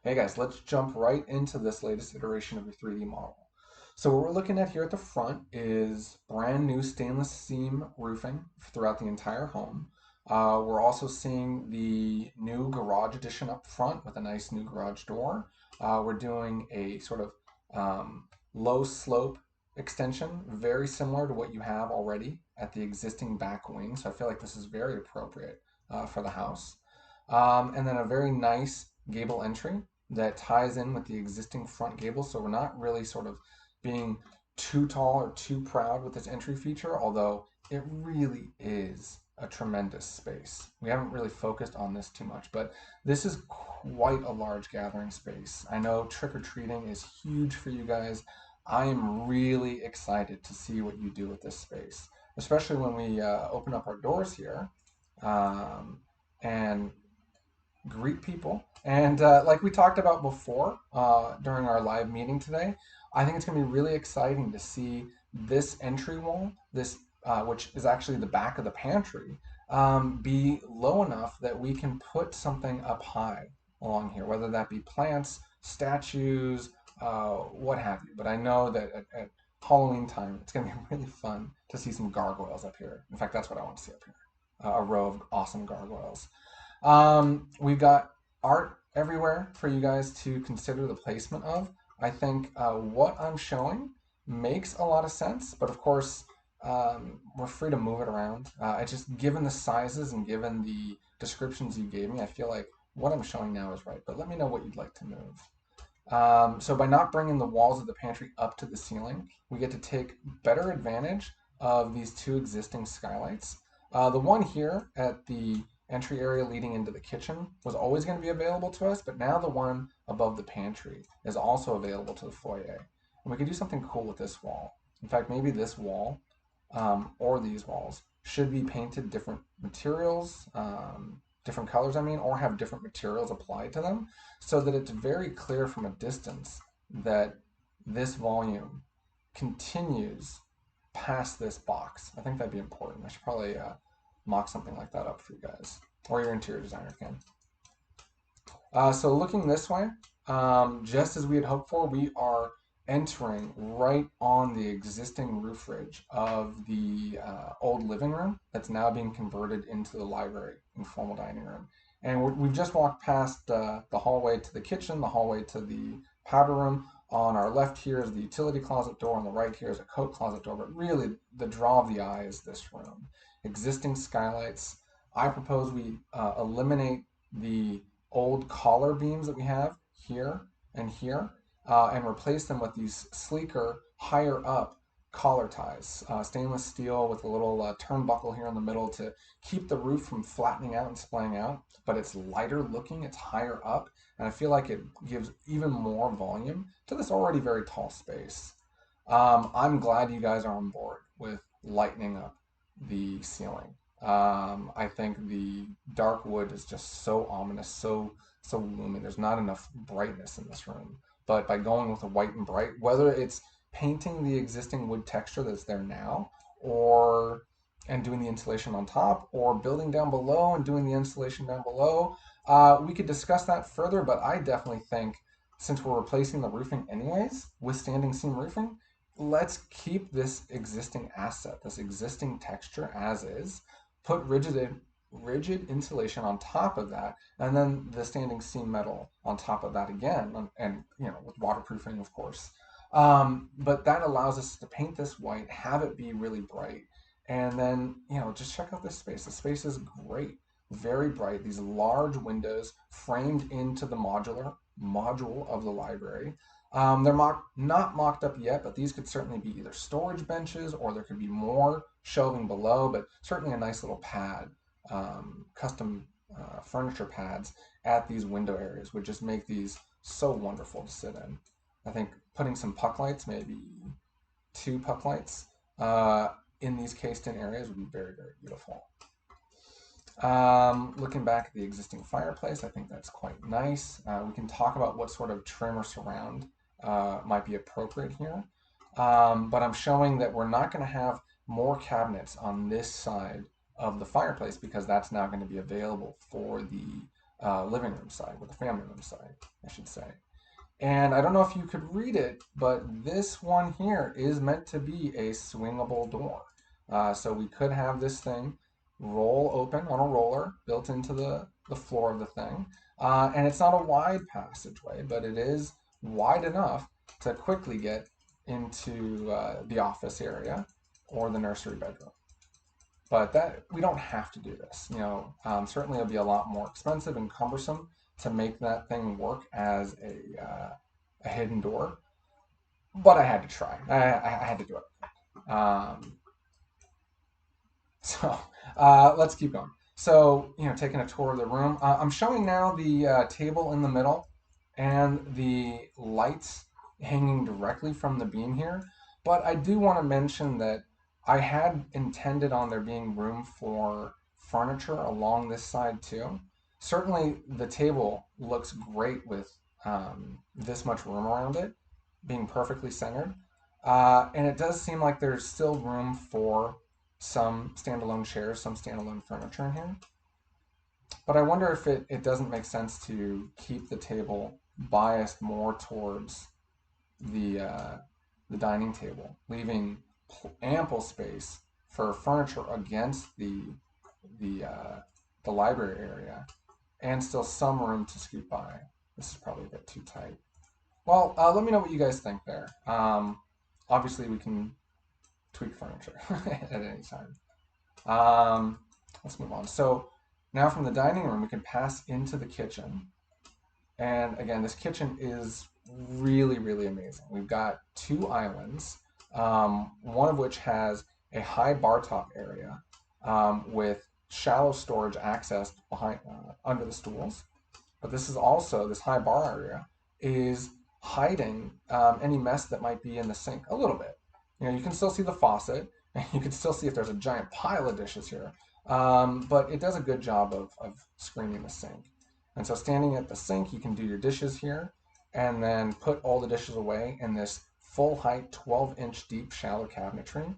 Hey guys, let's jump right into this latest iteration of your 3D model. So what we're looking at here at the front is brand new stainless seam roofing throughout the entire home. We're also seeing the new garage addition up front with a nice new garage door. We're doing a sort of low slope extension, very similar to what you have already at the existing back wing. So I feel like this is very appropriate for the house. And then a very nice gable entry that ties in with the existing front gable. So we're not really sort of being too tall or too proud with this entry feature, although it really is a tremendous space. We haven't really focused on this too much, but this is quite a large gathering space. I know trick-or-treating is huge for you guys. I am really excited to see what you do with this space, especially when we open up our doors here. And greet people. And like we talked about before during our live meeting today, I think it's going to be really exciting to see this entry wall, this which is actually the back of the pantry, be low enough that we can put something up high along here, whether that be plants, statues, what have you. But I know that at Halloween time, it's going to be really fun to see some gargoyles up here. In fact, that's what I want to see up here. A row of awesome gargoyles. We've got art everywhere for you guys to consider the placement of. I think what I'm showing makes a lot of sense, but of course, we're free to move it around. I just, given the sizes and given the descriptions you gave me, I feel like what I'm showing now is right, but let me know what you'd like to move. So by not bringing the walls of the pantry up to the ceiling, we get to take better advantage of these two existing skylights. The one here at the entry area leading into the kitchen was always going to be available to us, but now the one above the pantry is also available to the foyer. And we could do something cool with this wall. In fact, maybe this wall or these walls should be painted different materials, different colors, I mean, or have different materials applied to them so that it's very clear from a distance that this volume continues past this box. I think that'd be important. I should probably mock something like that up for you guys, or your interior designer can. So looking this way, just as we had hoped for, we are entering right on the existing roof ridge of the old living room that's now being converted into the library and formal dining room. And we've just walked past the hallway to the kitchen, the hallway to the powder room. On our left here is the utility closet door. On the right here is a coat closet door. But really, the draw of the eye is this room. Existing skylights. I propose we eliminate the old collar beams that we have here and here and replace them with these sleeker, higher up collar ties. Stainless steel with a little turnbuckle here in the middle to keep the roof from flattening out and splaying out, but it's lighter looking, it's higher up, and I feel like it gives even more volume to this already very tall space. I'm glad you guys are on board with lightening up the ceiling. I think the dark wood is just so ominous, so gloomy. There's not enough brightness in this room. But by going with a white and bright, whether it's painting the existing wood texture that's there now, or and doing the insulation on top, or building down below and doing the insulation down below, we could discuss that further. But I definitely think since we're replacing the roofing anyways with standing seam roofing, let's keep this existing asset, this existing texture as is, put rigid insulation on top of that, and then the standing seam metal on top of that again, and with waterproofing, of course. But that allows us to paint this white, have it be really bright, and then just check out this space. The space is great, very bright. These large windows framed into the module of the library. They're not mocked up yet, but these could certainly be either storage benches or there could be more shelving below, but certainly a nice little pad, custom furniture pads at these window areas would just make these so wonderful to sit in. I think putting some puck lights, maybe two puck lights, in these cased-in areas would be very, very beautiful. Looking back at the existing fireplace, I think that's quite nice. We can talk about what sort of trim or surround might be appropriate here. But I'm showing that we're not going to have more cabinets on this side of the fireplace because that's now going to be available for the living room side, with the family room side, I should say. And I don't know if you could read it, but this one here is meant to be a swingable door. So we could have this thing roll open on a roller built into the floor of the thing. And it's not a wide passageway, but it is wide enough to quickly get into the office area or the nursery bedroom. But that we don't have to do this. Certainly it'll be a lot more expensive and cumbersome to make that thing work as a hidden door. But I had to try. I had to do it. So let's keep going. So, taking a tour of the room. I'm showing now the table in the middle and the lights hanging directly from the beam here. But I do want to mention that I had intended on there being room for furniture along this side too. Certainly, the table looks great with this much room around it, being perfectly centered. And it does seem like there's still room for some standalone chairs, some standalone furniture in here. But I wonder if it doesn't make sense to keep the table biased more towards the the dining table, leaving ample space for furniture against the the library area, and still some room to scoot by. This is probably a bit too tight. Well, let me know what you guys think there. Obviously, we can tweak furniture at any time. Um, let's move on. So now from the dining room, we can pass into the kitchen. And again, this kitchen is really, really amazing. We've got two islands, one of which has a high bar top area with shallow storage accessed behind under the stools. But this is also, this high bar area is hiding any mess that might be in the sink a little bit. You can still see the faucet, and you can still see if there's a giant pile of dishes here. But it does a good job of screening the sink. And so standing at the sink, you can do your dishes here and then put all the dishes away in this full height 12-inch deep shallow cabinetry,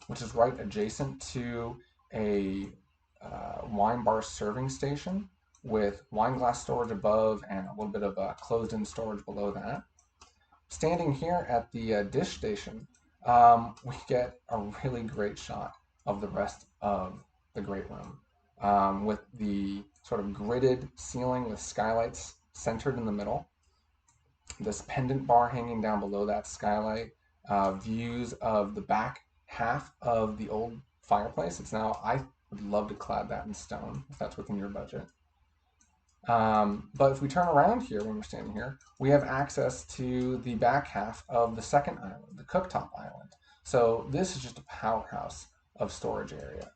which is right adjacent to a wine bar serving station with wine glass storage above and a little bit of closed-in storage below that. Standing here at the dish station, we get a really great shot of the rest of the great room with the sort of gridded ceiling with skylights centered in the middle, this pendant bar hanging down below that skylight, views of the back half of the old fireplace. I would love to clad that in stone if that's within your budget. But if we turn around here when we're standing here, we have access to the back half of the second island, the cooktop island. So this is just a powerhouse of storage area.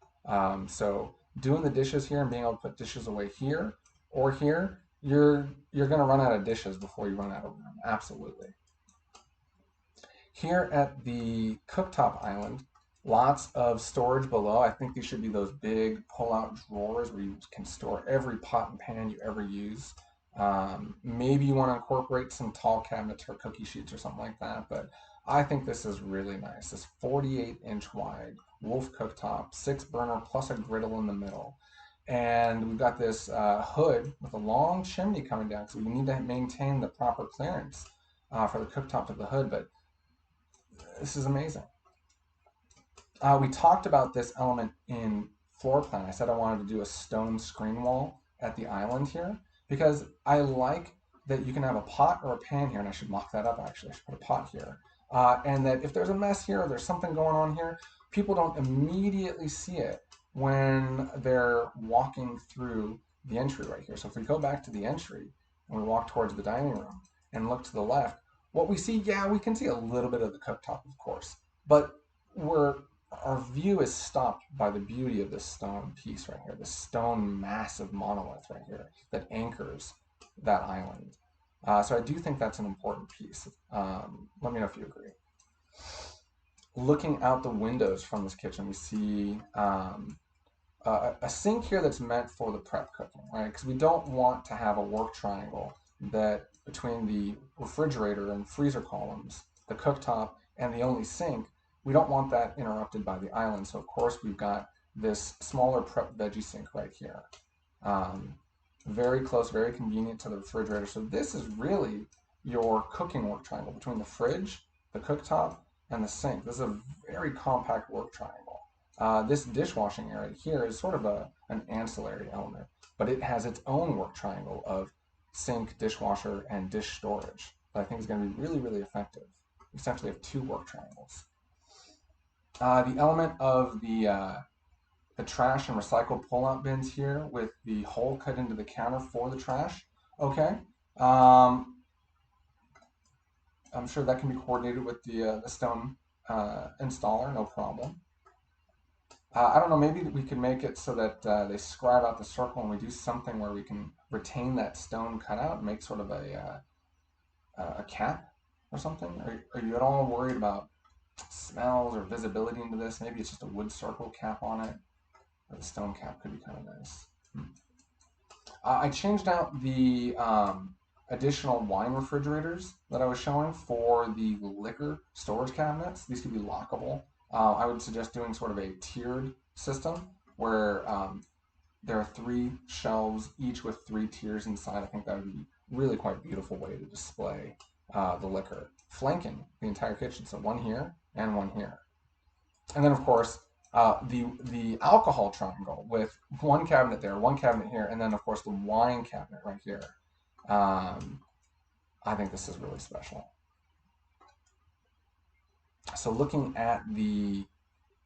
So doing the dishes here and being able to put dishes away here or here, you're going to run out of dishes before you run out of room. Absolutely. Here at the cooktop island, lots of storage below. I think these should be those big pull-out drawers where you can store every pot and pan you ever use. Maybe you want to incorporate some tall cabinets for cookie sheets or something like that, but I think this is really nice. This 48-inch wide Wolf cooktop, 6 burner plus a griddle in the middle. And we've got this hood with a long chimney coming down, so we need to maintain the proper clearance for the cooktop to the hood, but this is amazing. We talked about this element in floor plan. I said I wanted to do a stone screen wall at the island here because I like that you can have a pot or a pan here, and I should mock that up actually. I should put a pot here. And that if there's a mess here or there's something going on here, people don't immediately see it when they're walking through the entry right here. So if we go back to the entry and we walk towards the dining room and look to the left, what we see, yeah, we can see a little bit of the cooktop, of course, but our view is stopped by the beauty of this stone piece right here, this stone massive monolith right here that anchors that island. So I do think that's an important piece. Let me know if you agree. Looking out the windows from this kitchen, we see a sink here that's meant for the prep cooking, right? Because we don't want to have a work triangle that between the refrigerator and freezer columns, the cooktop, and the only sink, we don't want that interrupted by the island. So of course we've got this smaller prep veggie sink right here. very close, very convenient to the refrigerator. So this is really your cooking work triangle between the fridge, the cooktop, and the sink. This is a very compact work triangle. This dishwashing area here is sort of an ancillary element, but it has its own work triangle of sink, dishwasher, and dish storage that I think is going to be really, really effective. We essentially have two work triangles. The element of the trash and recycle pull-out bins here with the hole cut into the counter for the trash. Okay. I'm sure that can be coordinated with the stone installer, no problem. I don't know, maybe we could make it so that they scribe out the circle and we do something where we can retain that stone cutout and make sort of a cap or something. Are you at all worried about smells or visibility into this? Maybe it's just a wood circle cap on it. Or the stone cap could be kind of nice. I changed out the additional wine refrigerators that I was showing for the liquor storage cabinets. These could be lockable. I would suggest doing sort of a tiered system where there are 3 shelves, each with 3 tiers inside. I think that would be really quite beautiful way to display the liquor, flanking the entire kitchen. So one here and one here. And then, of course, the alcohol triangle with one cabinet there, one cabinet here, and then, of course, the wine cabinet right here. I think this is really special. So looking at the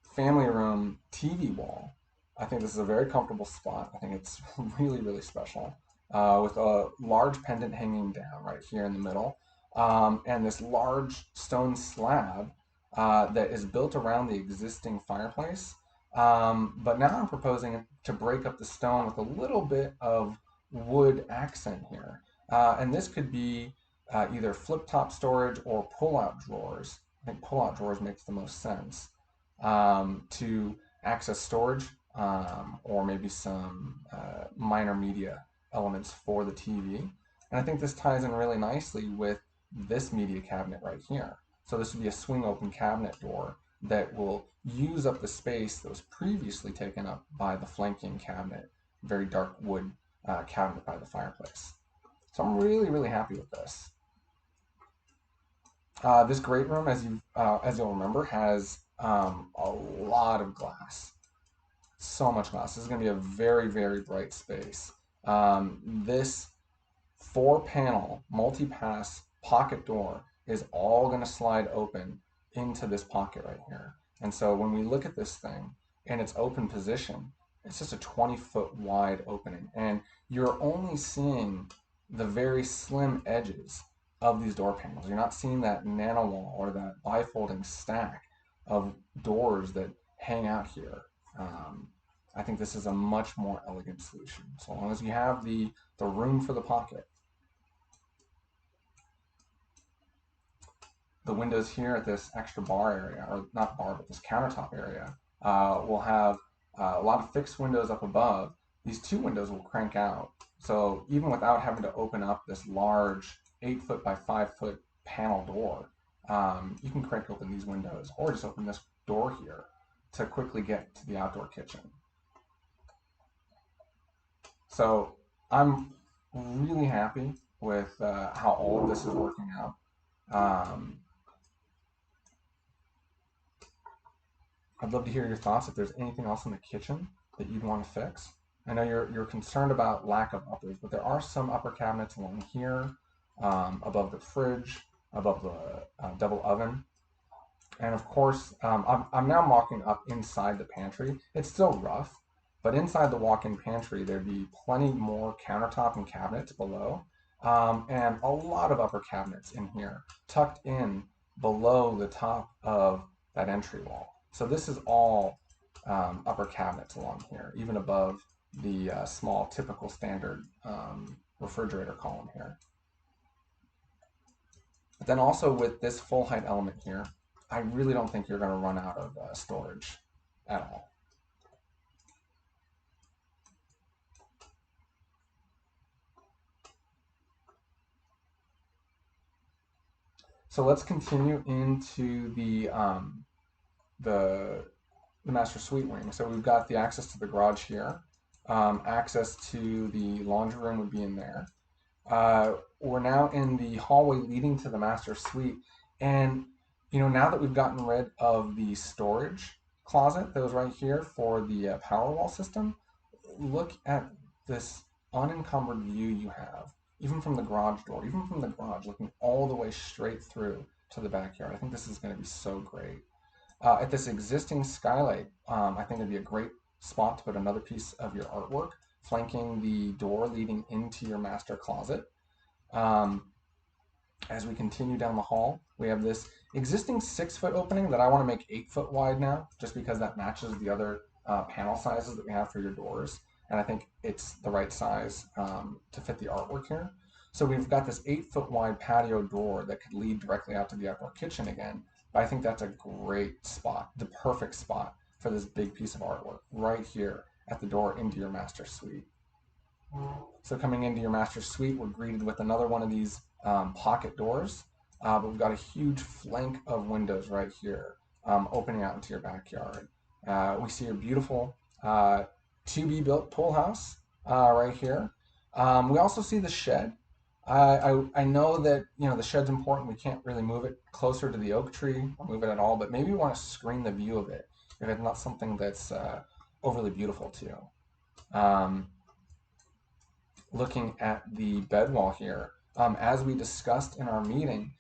family room TV wall, I think this is a very comfortable spot. I think it's really, really special. With a large pendant hanging down right here in the middle, and this large stone slab that is built around the existing fireplace. But now I'm proposing to break up the stone with a little bit of wood accent here. And this could be either flip-top storage or pull-out drawers. I think pull-out drawers makes the most sense to access storage or maybe some minor media elements for the TV. And I think this ties in really nicely with this media cabinet right here. So this would be a swing open cabinet door that will use up the space that was previously taken up by the flanking cabinet, very dark wood cabinet by the fireplace. So I'm really, really happy with this. This great room, as you'll remember, has a lot of glass. So much glass. This is going to be a very, very bright space. This 4-panel multi-pass pocket door is all going to slide open into this pocket right here. And so when we look at this thing in its open position, it's just a 20-foot wide opening. And you're only seeing the very slim edges of these door panels. You're not seeing that nano wall or that bifolding stack of doors that hang out here. I think this is a much more elegant solution. So long as you have the room for the pocket. The windows here at this extra bar area, or not bar, but this countertop area, will have a lot of fixed windows up above. These 2 windows will crank out. So even without having to open up this large 8-foot by 5-foot panel door, you can crank open these windows or just open this door here to quickly get to the outdoor kitchen. So I'm really happy with how all of this is working out. I'd love to hear your thoughts if there's anything else in the kitchen that you'd want to fix. I know you're concerned about lack of uppers, but there are some upper cabinets along here, above the fridge, above the double oven. And of course, I'm now mocking up inside the pantry. It's still rough, but inside the walk-in pantry, there'd be plenty more countertop and cabinets below, and a lot of upper cabinets in here, tucked in below the top of that entry wall. So this is all upper cabinets along here, even above the small, typical standard refrigerator column here. But then also with this full height element here, I really don't think you're going to run out of storage at all. So let's continue into the master suite wing. So we've got the access to the garage here. Access to the laundry room would be in there. We're now in the hallway leading to the master suite. And, now that we've gotten rid of the storage closet that was right here for the power wall system, look at this unencumbered view you have, even from the garage door, even from the garage, looking all the way straight through to the backyard. I think this is going to be so great. At this existing skylight, I think it'd be a great spot to put another piece of your artwork, flanking the door leading into your master closet. Um, as we continue down the hall, we have this existing 6-foot opening that I want to make 8 foot wide now, just because that matches the other panel sizes that we have for your doors. And I think it's the right size to fit the artwork here. So we've got this 8 foot wide patio door that could lead directly out to the outdoor kitchen again. But I think that's a great spot, the perfect spot for this big piece of artwork right here at the door into your master suite. So coming into your master suite, we're greeted with another one of these pocket doors, but we've got a huge flank of windows right here, opening out into your backyard. We see a beautiful to-be-built pool house right here. We also see the shed. I know that the shed's important. We can't really move it closer to the oak tree or move it at all, but maybe we want to screen the view of it if it's not something that's overly beautiful to you. Looking at the bed wall here, as we discussed in our meeting,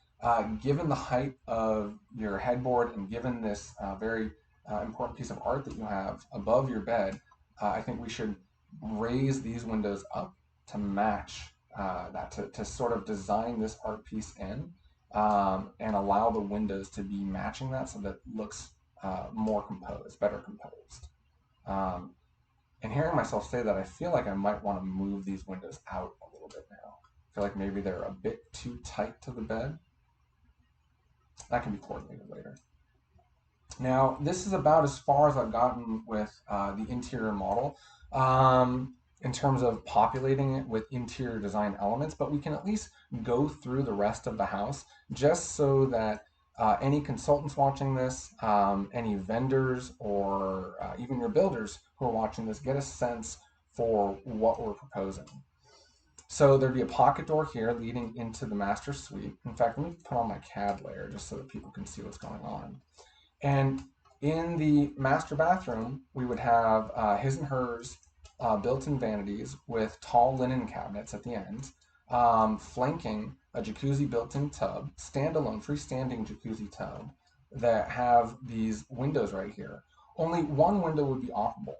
given the height of your headboard and given this very important piece of art that you have above your bed, I think we should raise these windows up to match that, to sort of design this art piece in and allow the windows to be matching that so that it looks more composed, better composed. Um, and hearing myself say that, I feel like I might want to move these windows out a little bit now. I feel like maybe they're a bit too tight to the bed. That can be coordinated later. Now, this is about as far as I've gotten with the interior model in terms of populating it with interior design elements, but we can at least go through the rest of the house just so that any consultants watching this, any vendors, or even your builders who are watching this get a sense for what we're proposing. So there'd be a pocket door here leading into the master suite. In fact, let me put on my CAD layer just so that people can see what's going on. And in the master bathroom, we would have his and hers built-in vanities with tall linen cabinets at the end, flanking a jacuzzi built-in tub, standalone freestanding jacuzzi tub that have these windows right here. Only one window would be operable.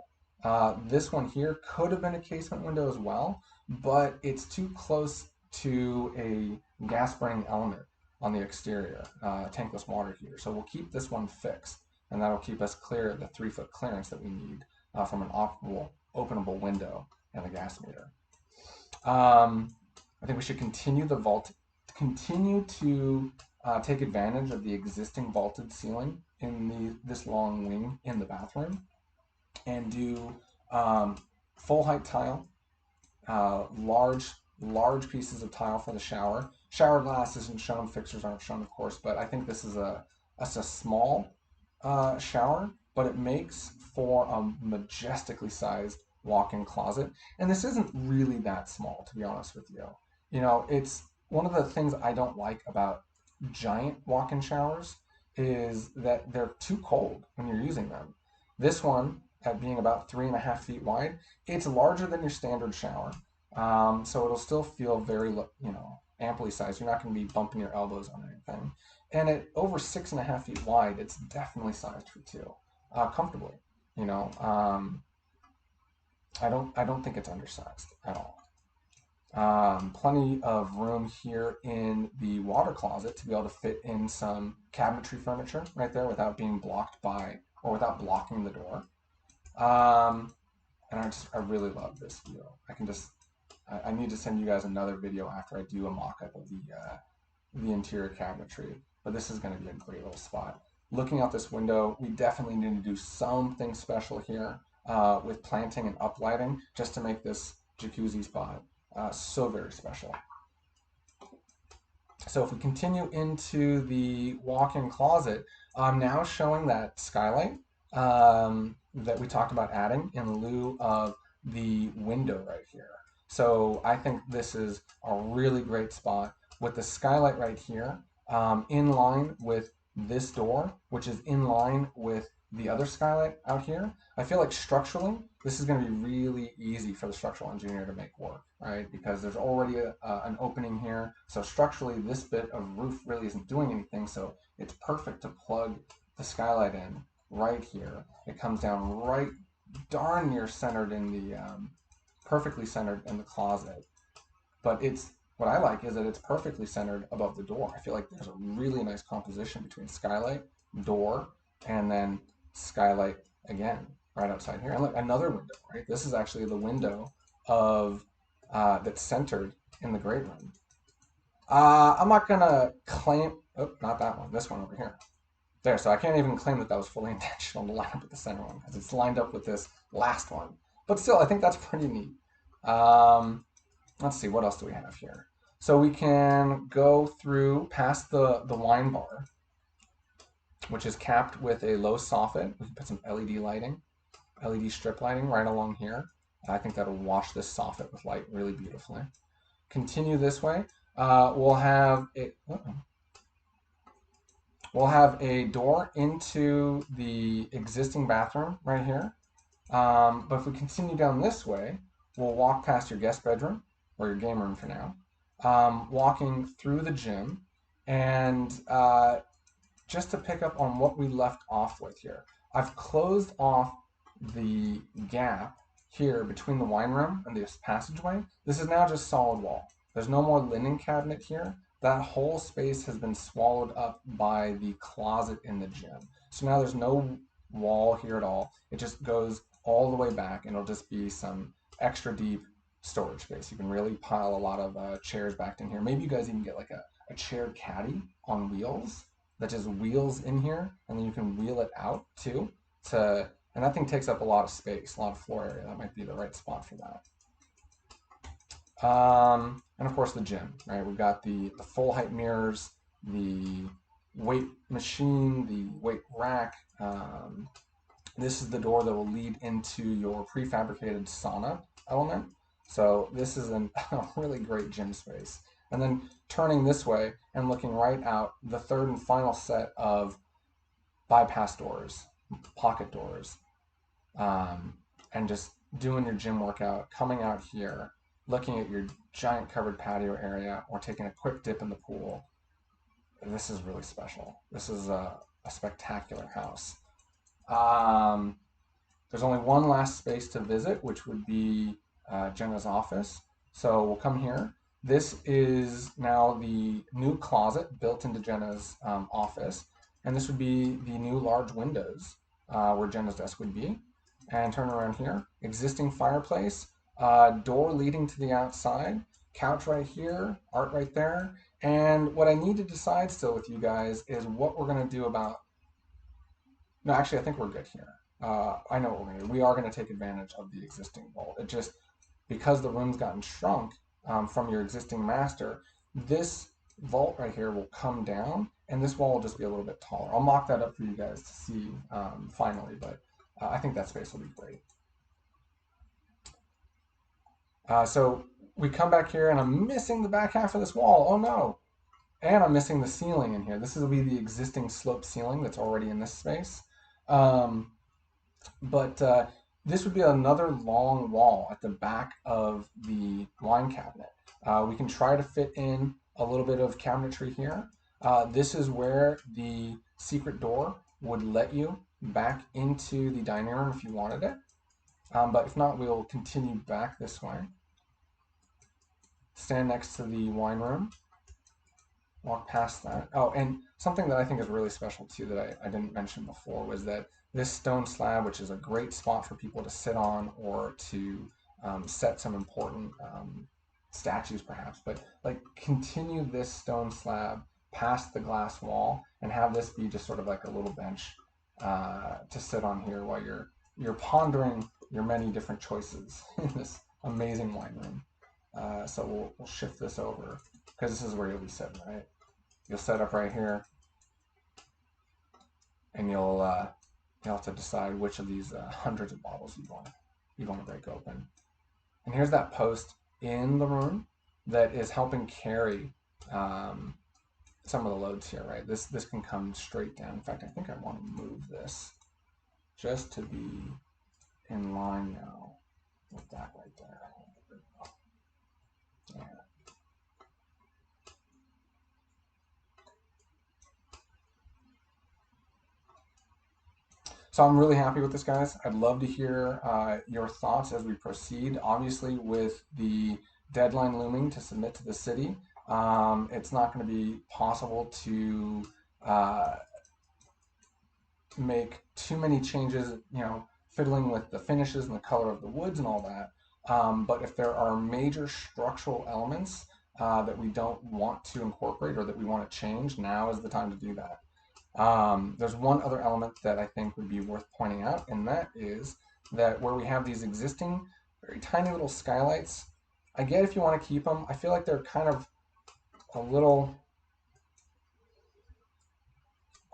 This one here could have been a casement window as well, but it's too close to a gas burning element on the exterior, tankless water heater. So we'll keep this one fixed, and that'll keep us clear of the 3-foot clearance that we need from an openable window and the gas meter. I think we should continue to take advantage of the existing vaulted ceiling in this long wing in the bathroom, and do full height tile, large pieces of tile for the shower. Shower glass isn't shown, fixtures aren't shown, of course, but I think this is a small shower, but it makes for a majestically sized walk-in closet. And this isn't really that small, to be honest with you. It's one of the things I don't like about giant walk-in showers is that they're too cold when you're using them. This one, at being about 3.5 feet wide, it's larger than your standard shower. So it'll still feel very, amply sized. You're not going to be bumping your elbows on anything. And at over 6.5 feet wide, it's definitely sized for two, comfortably. I don't think it's undersized at all. Plenty of room here in the water closet to be able to fit in some cabinetry furniture right there without being blocked by or without blocking the door. And I really love this view. I need to send you guys another video after I do a mock-up of the interior cabinetry, but this is going to be a great little spot. Looking out this window, we definitely need to do something special here with planting and uplighting just to make this jacuzzi spot so very special. So if we continue into the walk-in closet, I'm now showing that skylight that we talked about adding in lieu of the window right here. So I think this is a really great spot with the skylight right here, in line with this door, which is in line with the other skylight out here. I feel like structurally, this is going to be really easy for the structural engineer to make work, right? Because there's already an opening here. So structurally, this bit of roof really isn't doing anything. So it's perfect to plug the skylight in right here. It comes down right darn near centered in the, perfectly centered in the closet. But it's, what I like is that it's perfectly centered above the door. I feel like there's a really nice composition between skylight, door, and then skylight again right outside here. And look, another window, right? This is actually the window of, that's centered in the great room. I'm not gonna claim, oh, not that one, this one over here. There, so I can't even claim that that was fully intentional to line up with the center one because it's lined up with this last one. But still, I think that's pretty neat. Um, let's see, what else do we have here? So we can go through past the wine bar, which is capped with a low soffit. We can put some LED lighting, LED strip lighting right along here. I think that'll wash this soffit with light really beautifully. Continue this way. We'll have a, we'll have a door into the existing bathroom right here. But if we continue down this way, we'll walk past your guest bedroom, or your game room for now, walking through the gym, and just to pick up on what we left off with here, I've closed off the gap here between the wine room and this passageway. This is now just solid wall. There's no more linen cabinet here. That whole space has been swallowed up by the closet in the gym. So now there's no wall here at all. It just goes all the way back, and it'll just be some extra deep storage space. You can really pile a lot of chairs back in here. Maybe you guys even get like a chair caddy on wheels that just wheels in here, and then you can wheel it out too. And that thing takes up a lot of space, a lot of floor area. That might be the right spot for that. And of course the gym, right? We've got the full height mirrors, the weight machine, the weight rack. This is the door that will lead into your prefabricated sauna element. So this is a really great gym space. And then turning this way and looking right out, the third and final set of bypass doors, pocket doors, and just doing your gym workout, coming out here, looking at your giant covered patio area, or taking a quick dip in the pool. This is really special. This is a spectacular house. There's only one last space to visit, which would be Jenna's office. So we'll come here. This is now the new closet built into Jenna's office. And this would be the new large windows where Jenna's desk would be. And turn around here. Existing fireplace, door leading to the outside, couch right here, art right there. And what I need to decide still with you guys is what we're going to do about. No, actually, I think we're good here. I know what we're going to do. We are going to take advantage of the existing vault. It just, because the room's gotten shrunk from your existing master, this vault right here will come down, and this wall will just be a little bit taller. I'll mock that up for you guys to see finally, but I think that space will be great. So we come back here, and I'm missing the back half of this wall. Oh no! And I'm missing the ceiling in here. This will be the existing slope ceiling that's already in this space. Um, but this would be another long wall at the back of the wine cabinet. We can try to fit in a little bit of cabinetry here. This is where the secret door would let you back into the dining room if you wanted it. But if not, we'll continue back this way. Stand next to the wine room. Walk past that. Oh, and something that I think is really special too that I didn't mention before was that this stone slab, which is a great spot for people to sit on or to set some important statues perhaps, but like continue this stone slab past the glass wall and have this be just sort of like a little bench to sit on here while you're pondering your many different choices in this amazing wine room. So we'll shift this over because this is where you'll be sitting, right? You'll set up right here, and you'll have to decide which of these hundreds of bottles you want. you want to break open. And here's that post in the room that is helping carry um, some of the loads here, right? This can come straight down. In fact, I think I want to move this just to be in line now with that right there. Yeah. So I'm really happy with this, guys. I'd love to hear your thoughts as we proceed. Obviously, with the deadline looming to submit to the city, it's not going to be possible to uh, make too many changes, fiddling with the finishes and the color of the woods and all that. But if there are major structural elements that we don't want to incorporate or that we want to change, now is the time to do that. There's one other element that I think would be worth pointing out, and that is that where we have these existing very tiny little skylights, I get if you want to keep them. I feel like they're kind of a little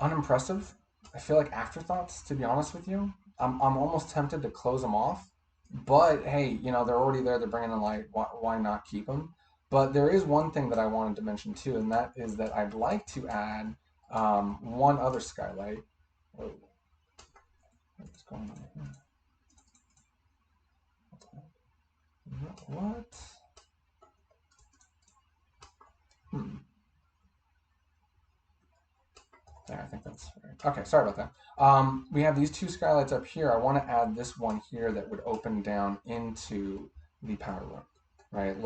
unimpressive. I feel like afterthoughts, to be honest with you. I'm almost tempted to close them off, but hey, they're already there. They're bringing in light. Why not keep them? But there is one thing that I wanted to mention too, and that is that I'd like to add one other skylight. Whoa, what's going on here? What? Hmm. There, I think that's right. Okay, sorry about that. We have these two skylights up here. I want to add this one here that would open down into the powder room, right?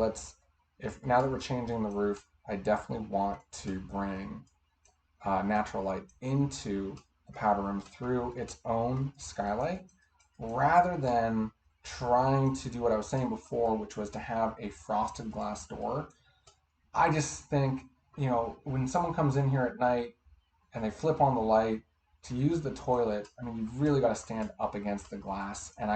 If now that we're changing the roof, I definitely want to bring natural light into the powder room through its own skylight rather than trying to do what I was saying before, which was to have a frosted glass door. I just think, when someone comes in here at night and they flip on the light to use the toilet, I mean, you've really got to stand up against the glass, and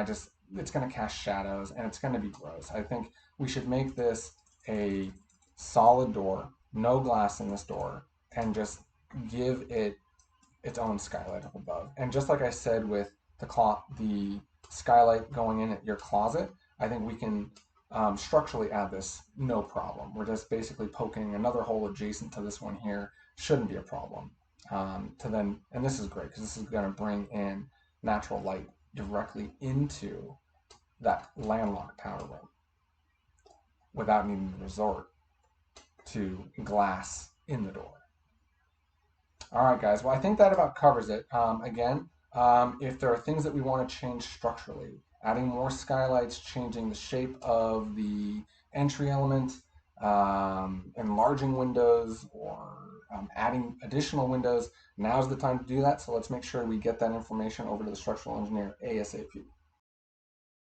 it's going to cast shadows and it's going to be gross. I think we should make this a solid door, no glass in this door, and just give it its own skylight up above. And just like I said with the skylight going in at your closet, I think we can structurally add this no problem. We're just basically poking another hole adjacent to this one here. Shouldn't be a problem. And this is great because this is going to bring in natural light directly into that landlocked powder room without needing to resort to glass in the door. All right, guys. Well, I think that about covers it. Again, if there are things that we want to change structurally, adding more skylights, changing the shape of the entry element, enlarging windows, or adding additional windows, now's the time to do that. So let's make sure we get that information over to the structural engineer ASAP.